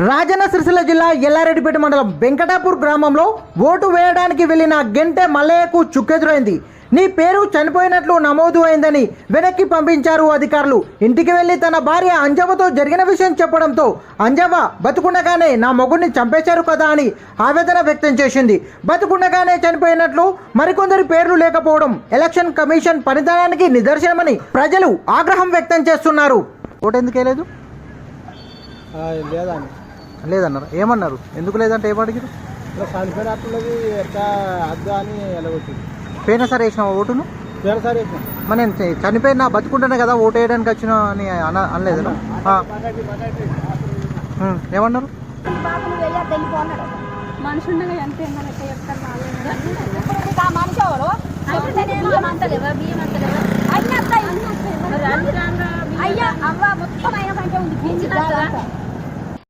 రాజన్న సిరిసిల్ల జిల్లా ఎల్లారెడ్డిపేట మండలం వెంకటాపూర్ గ్రామంలో ఓటు వేయడానికి వెళ్లిన గెంటె మల్లయ్యకు చుక్కెదురైంది. నీ పేరు చనిపోయినట్లు నమోదు అయిందని వెనక్కి పంపించారు అధికారులు. ఇంటికి వెళ్లి తన భార్య అంజవ్వతో జరిగిన విషయం చెప్పడంతో అంజవ్వ బతుకుండగానే నా మొగుడిని చంపేశారు కదా అని ఆవేదన వ్యక్తం చేసింది. బతుకుండగానే చనిపోయినట్లు మరికొందరి పేర్లు లేకపోవడం ఎలక్షన్ కమిషన్ పనితనానికి నిదర్శనమని ప్రజలు ఆగ్రహం వ్యక్తం చేస్తున్నారు. ఓటు ఎందుకు వేయలేదు? లేదన్నారు. ఏమన్నారు? ఎందుకు లేదంటే ఏం అడిగారు? చనిపోయినట్లున్నది ఎట్లా అద్దు అని ఎలాగొచ్చింది. పోయినసారి వేసినావా ఓటును? పోయినసారి వేసినాం. మరి నేను చనిపోయినా బతుకుంటానే కదా ఓటు వేయడానికి వచ్చిన అని అనలేదు. ఏమన్నారు? మనిషి ఉండగా ఎంత అయ్యా అవ్వ మొత్తం అయిన